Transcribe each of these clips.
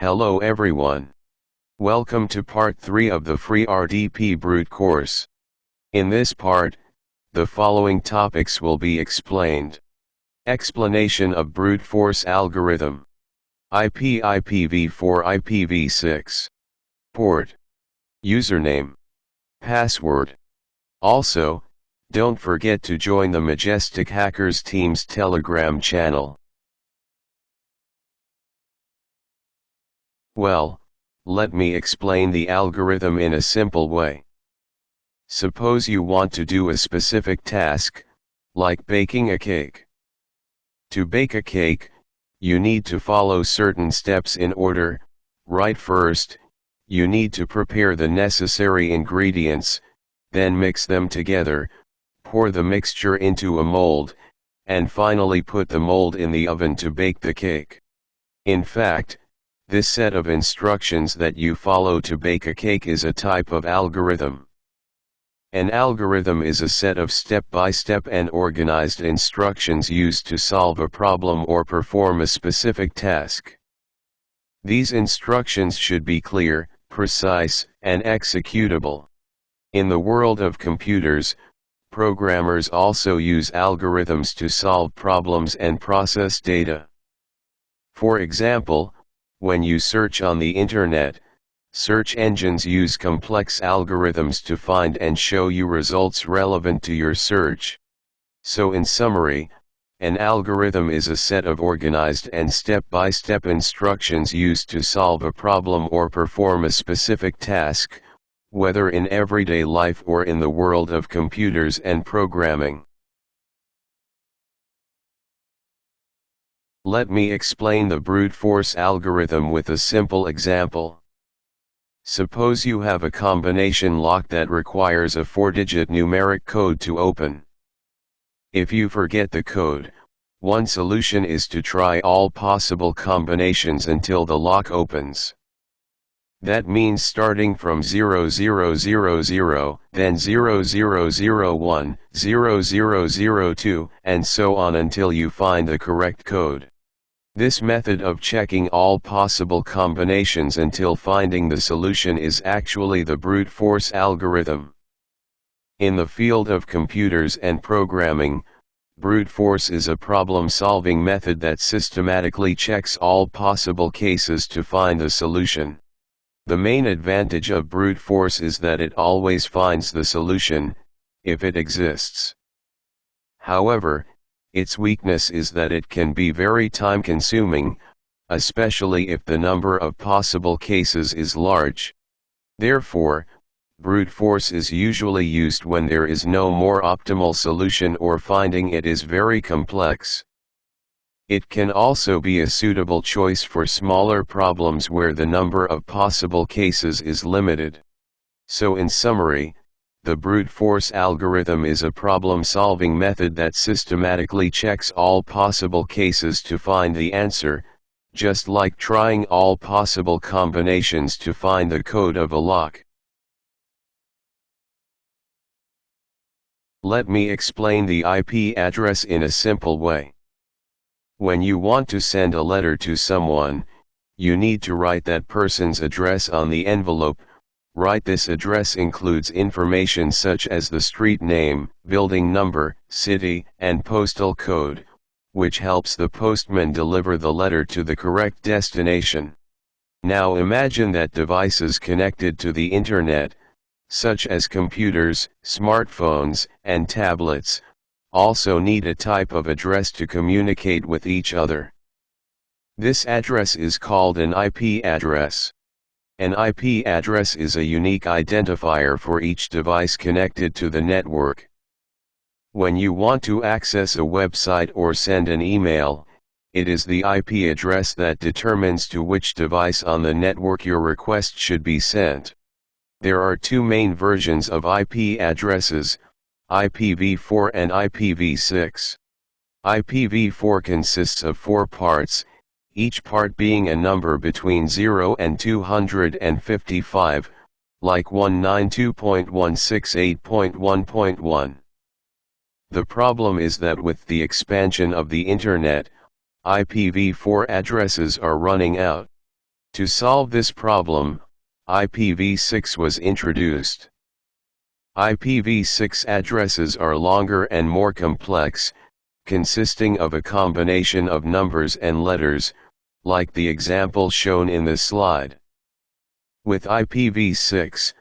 Hello everyone. Welcome to part 3 of the free RDP brute course. In this part, the following topics will be explained. Explanation of brute force algorithm. IP IPv4 IPv6. Port. Username. Password. Also, don't forget to join the Majestic Hackers team's Telegram channel. Well, let me explain the algorithm in a simple way. Suppose you want to do a specific task, like baking a cake. To bake a cake, you need to follow certain steps in order. Right, first, you need to prepare the necessary ingredients, then mix them together, pour the mixture into a mold, and finally put the mold in the oven to bake the cake. In fact, this set of instructions that you follow to bake a cake is a type of algorithm. An algorithm is a set of step-by-step and organized instructions used to solve a problem or perform a specific task. These instructions should be clear, precise, and executable. In the world of computers, programmers also use algorithms to solve problems and process data. For example, when you search on the internet, search engines use complex algorithms to find and show you results relevant to your search. So in summary, an algorithm is a set of organized and step-by-step instructions used to solve a problem or perform a specific task, whether in everyday life or in the world of computers and programming. Let me explain the brute force algorithm with a simple example. Suppose you have a combination lock that requires a 4-digit numeric code to open. If you forget the code, one solution is to try all possible combinations until the lock opens. That means starting from 0000, then 0001, 0002, and so on until you find the correct code. This method of checking all possible combinations until finding the solution is actually the brute force algorithm. In the field of computers and programming, brute force is a problem-solving method that systematically checks all possible cases to find the solution. The main advantage of brute force is that it always finds the solution, if it exists. However, its weakness is that it can be very time-consuming, especially if the number of possible cases is large. Therefore, brute force is usually used when there is no more optimal solution or finding it is very complex. It can also be a suitable choice for smaller problems where the number of possible cases is limited. So in summary, the brute force algorithm is a problem-solving method that systematically checks all possible cases to find the answer, just like trying all possible combinations to find the code of a lock. Let me explain the IP address in a simple way. When you want to send a letter to someone, you need to write that person's address on the envelope. Write this address includes information such as the street name, building number, city, and postal code, which helps the postman deliver the letter to the correct destination. Now imagine that devices connected to the internet, such as computers, smartphones, and tablets, also need a type of address to communicate with each other. This address is called an IP address. An IP address is a unique identifier for each device connected to the network. When you want to access a website or send an email, it is the IP address that determines to which device on the network your request should be sent. There are two main versions of IP addresses, IPv4 and IPv6. IPv4 consists of 4 parts, each part being a number between 0 and 255, like 192.168.1.1. The problem is that with the expansion of the internet, IPv4 addresses are running out. To solve this problem, IPv6 was introduced. IPv6 addresses are longer and more complex, consisting of a combination of numbers and letters, like the example shown in this slide. With IPv6,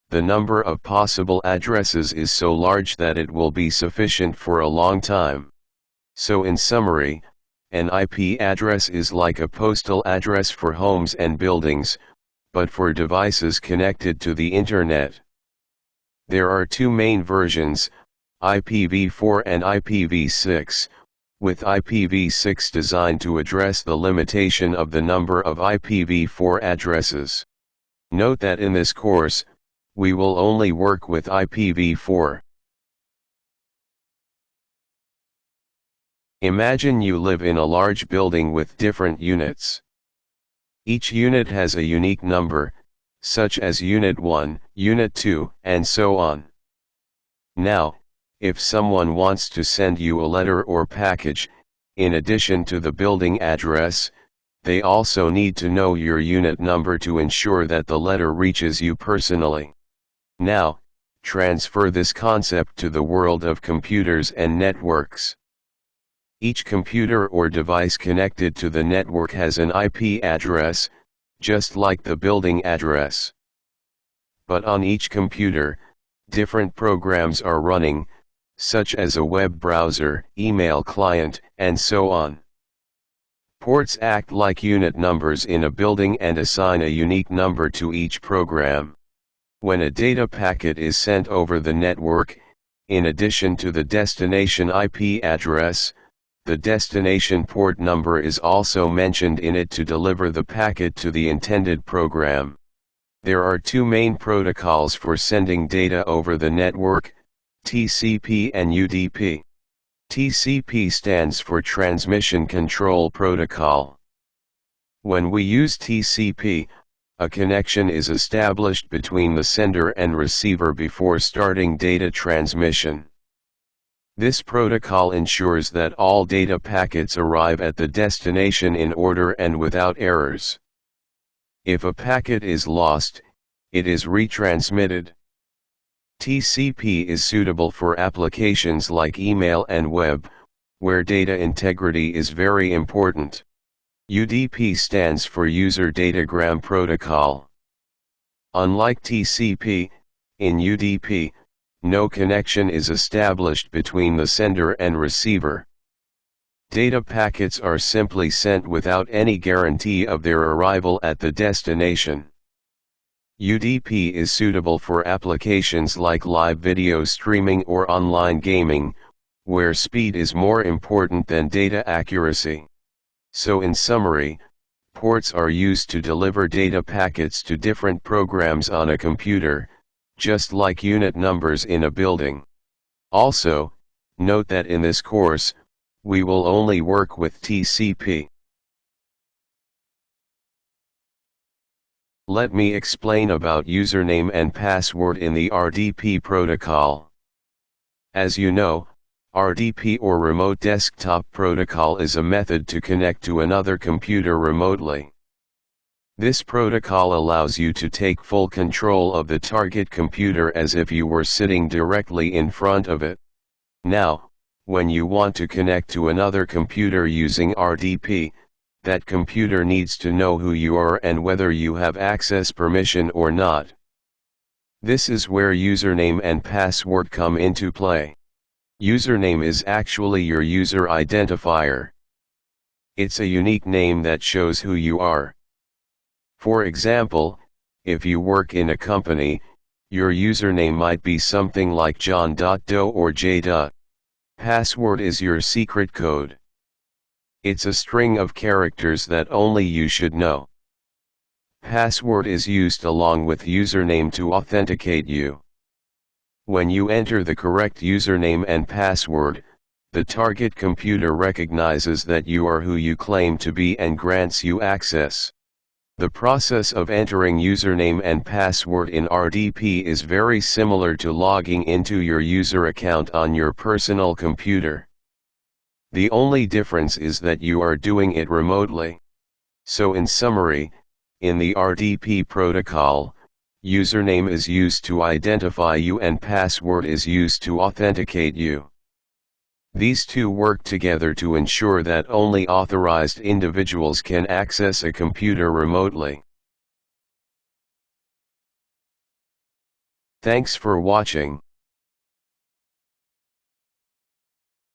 the number of possible addresses is so large that it will be sufficient for a long time. So in summary, an IP address is like a postal address for homes and buildings, but for devices connected to the Internet. There are two main versions, IPv4 and IPv6, with IPv6 designed to address the limitation of the number of IPv4 addresses. Note that in this course, we will only work with IPv4. Imagine you live in a large building with different units. Each unit has a unique number, such as Unit 1, Unit 2, and so on. Now, if someone wants to send you a letter or package, in addition to the building address, they also need to know your unit number to ensure that the letter reaches you personally. Now, transfer this concept to the world of computers and networks. Each computer or device connected to the network has an IP address, just like the building address. But on each computer, different programs are running, such as a web browser, email client, and so on. Ports act like unit numbers in a building and assign a unique number to each program. When a data packet is sent over the network, in addition to the destination IP address, the destination port number is also mentioned in it to deliver the packet to the intended program. There are two main protocols for sending data over the network, TCP and UDP. TCP stands for Transmission Control Protocol. When we use TCP, a connection is established between the sender and receiver before starting data transmission. This protocol ensures that all data packets arrive at the destination in order and without errors. If a packet is lost, it is retransmitted. TCP is suitable for applications like email and web, where data integrity is very important. UDP stands for User Datagram Protocol. Unlike TCP, in UDP, no connection is established between the sender and receiver. Data packets are simply sent without any guarantee of their arrival at the destination. UDP is suitable for applications like live video streaming or online gaming, where speed is more important than data accuracy. So in summary, ports are used to deliver data packets to different programs on a computer, just like unit numbers in a building. Also, note that in this course, we will only work with TCP. Let me explain about username and password in the RDP protocol. As you know, RDP or Remote Desktop Protocol is a method to connect to another computer remotely. This protocol allows you to take full control of the target computer as if you were sitting directly in front of it. Now, when you want to connect to another computer using RDP, that computer needs to know who you are and whether you have access permission or not. This is where username and password come into play. Username is actually your user identifier. It's a unique name that shows who you are. For example, if you work in a company, your username might be something like John.Doe or J. Password is your secret code. It's a string of characters that only you should know. Password is used along with username to authenticate you. When you enter the correct username and password, the target computer recognizes that you are who you claim to be and grants you access. The process of entering username and password in RDP is very similar to logging into your user account on your personal computer. The only difference is that you are doing it remotely. So in summary, In the RDP protocol, username is used to identify you and password is used to authenticate you. These two work together to ensure that only authorized individuals can access a computer remotely. Thanks for watching.